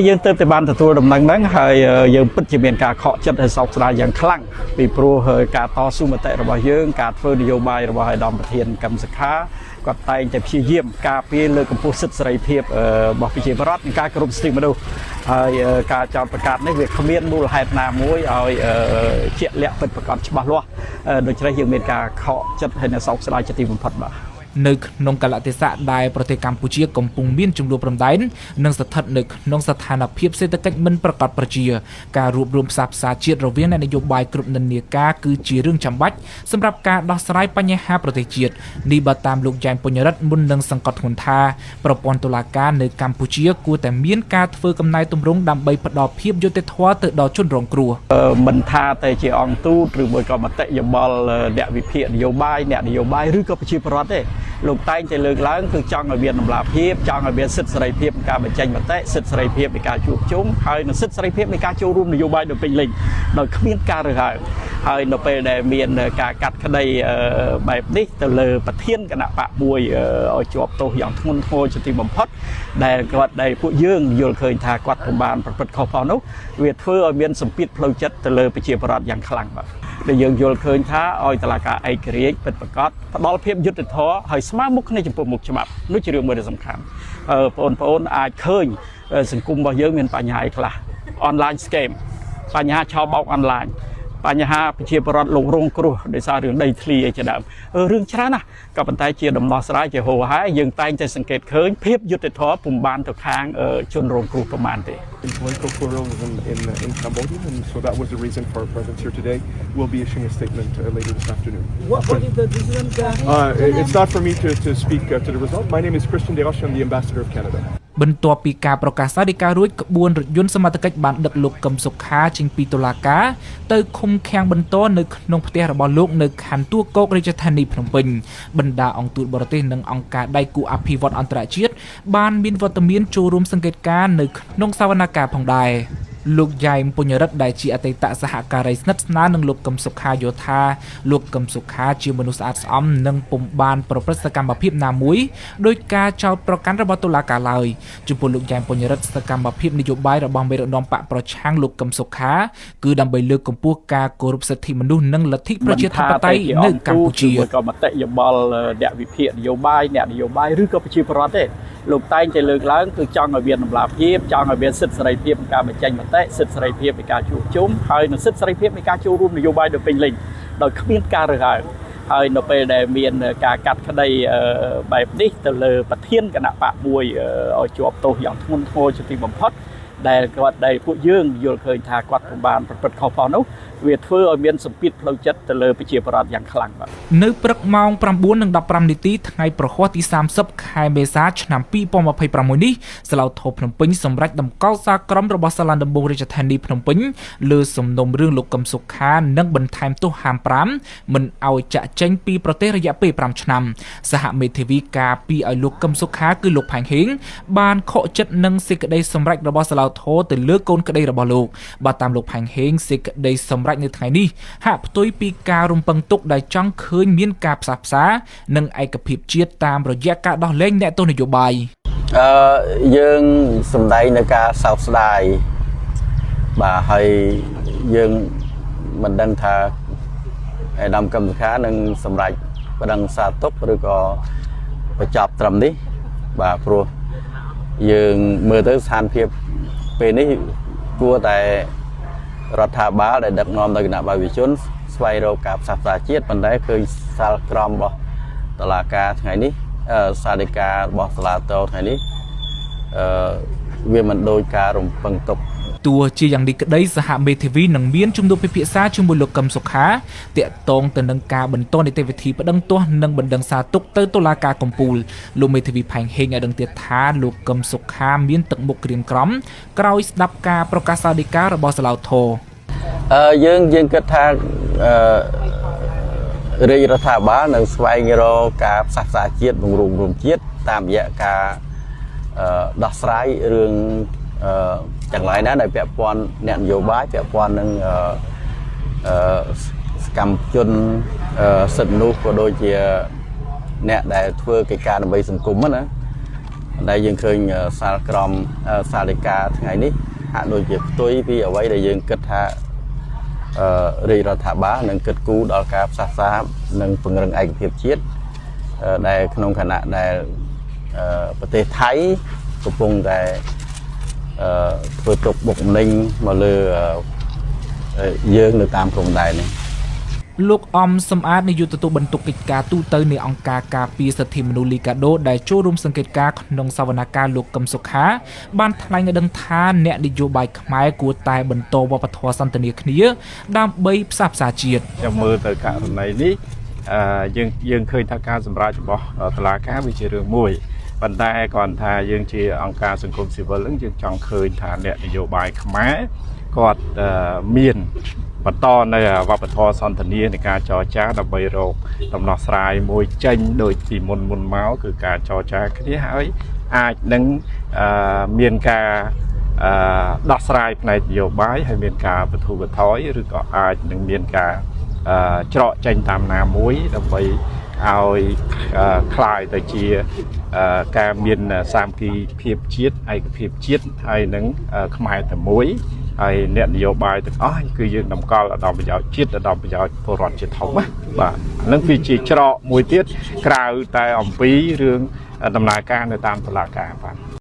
យើងទៅតែបានទទួលដំណឹងហ្នឹងហើយយើងពិតជាមានការខកចិត្តហើយសោកស្ដាយយ៉ាងខ្លាំងពីព្រោះការតស៊ូមតិរបស់យើងការធ្វើនយោបាយរបស់ឯកឧត្តមប្រធានកម្មសខាគាត់តែងតែព្យាយាមការពារលើកម្ពុជាសិទ្ធិសេរីភាពរបស់ប្រជាពលរដ្ឋនិងការគោរពសិទ្ធិមនុស្សហើយការចោទប្រកាសនេះវាគ្មានមូលហេតុណាមួយឲ្យជាក់លាក់ពិតប្រាកដច្បាស់លាស់ដូច្នេះយើងមានការខកចិត្តហើយសោកស្ដាយជាទីបំផុតបាទនៅក្នុងកលៈទេសៈដែលប្រទេសកម្ពុជាកំពុងមានចំនួនព្រំដែននិងស្ថិតនៅក្នុងស្ថានភាពសេដ្ឋកិច្ចមិនប្រកបប្រជាការរួបរวมផ្សះផ្សាជាតិរវាងអ្នកនយោបាយគ្រប់និន្នាការគឺជារឿងចាំបាច់សម្រាប់ការដោះស្រាយបញ្ហាប្រទេសជាតិនេះបើតាមលោកយ៉ែមពញ្ញរិទ្ធមុននឹងសង្កត់ធ្ងន់ថាប្រព័ន្ធតុលាការនៅកម្ពុជាគួរតែមានការធ្វើកំណែទម្រង់ដើម្បីផ្ដល់ភាពយុត្តិធម៌ទៅដល់ជនរងគ្រោះមិនថាតែជាអង្គទូតឬមួយក៏មតិយោបល់អ្នកវិភាគនយោបាយអ្នកនយោបាយឬក៏ប្រជាពលរដ្ឋទេលោកតែងតែលើកឡើងគឺចង់ឲ្យមានតម្លាភាពចង់ឲ្យមានសិទ្ធិសេរីភាពនៃការបញ្ចេញមតិសិទ្ធិសេរីភាពនៃការជួបជុំហើយនិងសិទ្ធិសេរីភាពនៃការចូលរួមនយោបាយដោយពេញលេញដោយគ្មានការរើសអើងហើយនៅពេលដែលមានការកាត់ក្តីបែបនេះទៅលើប្រធានគណៈបកមួយឲ្យជាប់ទោសយ៉ាងធ្ងន់ធ្ងរជាទីបំផុតដែលគាត់ដែលពួកយើងយល់ឃើញថាគាត់ពុំបានប្រព្រឹត្តខុសផងនោះវាធ្វើឲ្យមានសម្ពាធផ្លូវចិត្តទៅលើប្រជាពលរដ្ឋយ៉ាងខ្លាំងបាទដែលយើងយល់ឃើញថាឲ្យតុលាការឯករាជ្យពិតប្រាកដផ្ដល់ភាពយុត្តិធម៌ហើយស្មើមុខគ្នាចំពោះមុខច្បាប់នោះជារឿងមួយដ៏សំខាន់បងប្អូនអាចឃើញសង្គមរបស់យើងមានបញ្ហាអីខ្លះ online scam បញ្ហាឆោបបោក online បញ្ហាប្រជាពលរដ្ឋលោករងគ្រោះដោយសាររឿងដីធ្លីអីជាដើមរឿងច្រើនណាស់ក៏ប៉ុន្តែជាដំណោះស្រាយជាហូរហែយើងតែងតែសង្កេតឃើញភាពយុត្តិធម៌ពុំបានទៅខាងជនរងគ្រោះប្រមាណទេ Political pluralism in Cambodia, and so that was the reason for our presence here today. We'll be issuing a statement later this afternoon. What is the decision? It's not for me to speak to the result. My name is Christian Desroches. I'm the ambassador of Canada. បន្ទាប់ពីការប្រកាសសាធិការរួចក្បួនរថយន្តសមត្ថកិច្ចបានដឹកលោកកឹមសុខាចេញពីតុលាការទៅឃុំឃាំងបន្តនៅក្នុងផ្ទះរបស់លោកនៅខណ្ឌទួលគោករាជធានីភ្នំពេញបណ្ដាអង្គទូតបរទេសនិងអង្គការដៃគូអភិវឌ្ឍន៍អន្តរជាតិបានមានវត្តមានចូលរួមសង្កេតការណ៍នៅក្នុងសវនកម្មផងដែរលោកយ៉ែមពញ្ញរិទ្ធដែលជាអតីតសហការីស្និទ្ធស្នាលនឹងលោកកឹមសុខាយល់ថាលោកកឹមសុខាជាមនុស្សស្អាតស្អំនិងពុំបានប្រព្រឹត្តសកម្មភាពណាមួយដោយការចោទប្រកាន់របស់តុលាការឡើយចំពោះលោកយ៉ែមពញ្ញរិទ្ធសកម្មភាពនយោបាយរបស់មេដឹកនាំបកប្រឆាំងលោកកឹមសុខាគឺដើម្បីលើកកម្ពស់ការគោរពសិទ្ធិមនុស្សនិងលទ្ធិប្រជាធិបតេយ្យនៅកម្ពុជាក៏មតិយោបល់អ្នកវិភាគនយោបាយអ្នកនយោបាយឬក៏ប្រជាពលរដ្ឋទេលោកតែងតែលើកឡើងគឺចង់ឲ្យមានតម្លាភាពចង់ឲ្យមានសិទ្ធិសេរីភាពនៃការបញ្ចេញមតិសិទ្ធិសេរីភាពនៃការជួបជុំហើយនិងសិទ្ធិសេរីភាពនៃការចូលរួមនយោបាយដោយពេញលេញដោយគ្មានការរើសអើងហើយនៅពេលដែលមានការកាត់ក្តីបែបនេះទៅលើប្រធានគណៈបកមួយឲ្យជាប់ទោសយ៉ាងធ្ងន់ធ្ងរជាទីបំផុតដែលគាត់ដែលពួកយើងយល់ឃើញថាគាត់ពុំបានប្រព្រឹត្តខុសផងនោះវាធ្វើឲ្យមានសម្ពាធផ្លូវចិត្តទៅលើប្រជាពលរដ្ឋយ៉ាងខ្លាំងបាទនៅព្រឹកម៉ោង 9:15 នាទីថ្ងៃប្រហ័សទី 30 ខែមេសាឆ្នាំ 2026 នេះសាឡាវថោភ្នំពេញសម្រេចតម្កល់សារក្រមរបស់សាលាដំបងរាជធានីភ្នំពេញលើសំណុំរឿងលោកកឹមសុខានិងបន្ថែមទោសហាម5មិនឲ្យចាក់ចេញពីប្រទេសរយៈពេល5ឆ្នាំសហមេធាវីការពីឲ្យលោកកឹមសុខាគឺលោកផែងហេងបានខកចិត្តនឹងសេចក្តីសម្រេចរបស់សាឡាវថោទៅលើកូនក្តីរបស់លោកបើតាមលោកផែងហេងសេចក្តីសម្រេចនៅថ្ងៃនេះហាក់ផ្ទុយពីការរំពឹងទុកដែលចង់ឃើញមានការផ្សះផ្សានិងឯកភាពជាតិតាមរយៈការដោះលែងអ្នកទោសនយោបាយយើងសម្ដែងនៅការសោកស្ដាយបាទហើយយើងមិនដឹងថាឯកឧត្តមកឹមសុខានឹងសម្រេចប្តឹងសារទុកឬក៏បញ្ចប់ត្រឹមនេះបាទព្រោះយើងមើលទៅស្ថានភាពពេលនេះគួរតែរដ្ឋាភិបាលដែលដឹកនាំដោយគណៈបព្វជិជនស្វែងរកការផ្សះផ្សាជាតិប៉ុន្តែឃើញសាលក្រមរបស់តុលាការថ្ងៃនេះ សាធិការបោះសាឡាតោថ្ងៃនេះវាមិនដោយការរំពឹងទុក ទោះជាយ៉ាងនេះក្តីសហមេធាវីនឹងមានជំនួបពិភាក្សាជាមួយលោកកឹមសុខាតាក់ទងទៅនឹងការបន្តនីតិវិធីប្តឹងទាស់និងបណ្ដឹងសារទុកទៅតុលាការកំពូលលោកមេធាវីផែងហេងឲ្យដឹងទៀតថាលោកកឹមសុខាមានទឹកមុខក្រៀមក្រំក្រោយស្ដាប់ការប្រកាសសាលដីការបស់សាឡាវធរ យើងគិតថារាជរដ្ឋាភិបាលនៅស្វែងរកការផ្សះផ្សាជាតិបង្រួមរួមជាតិតាមរយៈការដោះស្រាយរឿងទាំងឡាយណាដែលពាក់ព័ន្ធអ្នកនយោបាយពាក់ព័ន្ធនឹងសកម្មជនសិទ្ធិមនុស្សក៏ដូចជាអ្នកដែលធ្វើកិច្ចការដើម្បីសង្គមណាដែលយើងឃើញសាលក្រមសាលដីកាថ្ងៃនេះហាក់ដូចជាផ្ទុយពីអ្វីដែលយើងគិតថារាជរដ្ឋាភិបាលនឹងគិតគូរដល់ការផ្សះផ្សានិងពង្រឹងឯកភាពជាតិដែលក្នុងខណៈដែលប្រទេសថៃកំពុងតែធ្វើទុកបុកម្នេញមកលើយើងនៅតាមព្រំដែននេះ លោកអំសំអាតនាយកទទួលបន្ទុកកិច្ចការទូតនៃអង្គការការពារសិទ្ធិមនុស្សលីកាដូដែលចូលរួមសង្កេតការណ៍ក្នុងសវនកម្មលោកកឹមសុខាបានថ្លែងឲ្យដឹងថាអ្នកនយោបាយខ្មែរគួរតែបន្តវប្បធម៌សន្ទនាគ្នាដើម្បីផ្សះផ្សាជាតិ ចាំមើលទៅករណីនេះយើងឃើញថាការសម្រេចរបស់តុលាការវាជារឿងមួយប៉ុន្តែគាត់ថាយើងជាអង្គការសង្គមស៊ីវិលនឹងយើងចង់ឃើញថាអ្នកនយោបាយខ្មែរគាត់មានបន្តនៅវប្បធម៌សន្ទនានៃការចរចាដើម្បីរកដំណោះស្រាយមួយចេញដូចពីមុនមកគឺការចរចាគ្នាហើយអាចនឹងមានការដោះស្រាយផ្នែកនយោបាយហើយមានការបទូបថយឬក៏អាចនឹងមានការច្រកចេញតាមណាមួយដើម្បីឲ្យคล้ายទៅជាការមានសាមគ្គីភាពជាតិឯកភាពជាតិហើយនឹងខ្មែរតែមួយហើយអ្នកនយោបាយទាំងអស់គឺយើងតម្កល់ឧត្តមប្រយោជន៍ជាតិឧត្តមប្រយោជន៍ពលរដ្ឋជាធំណាបាទហ្នឹងវាជាច្រកមួយទៀតក្រៅតែអំពីរឿងដំណើរការនៅតាមតុលាការបាទ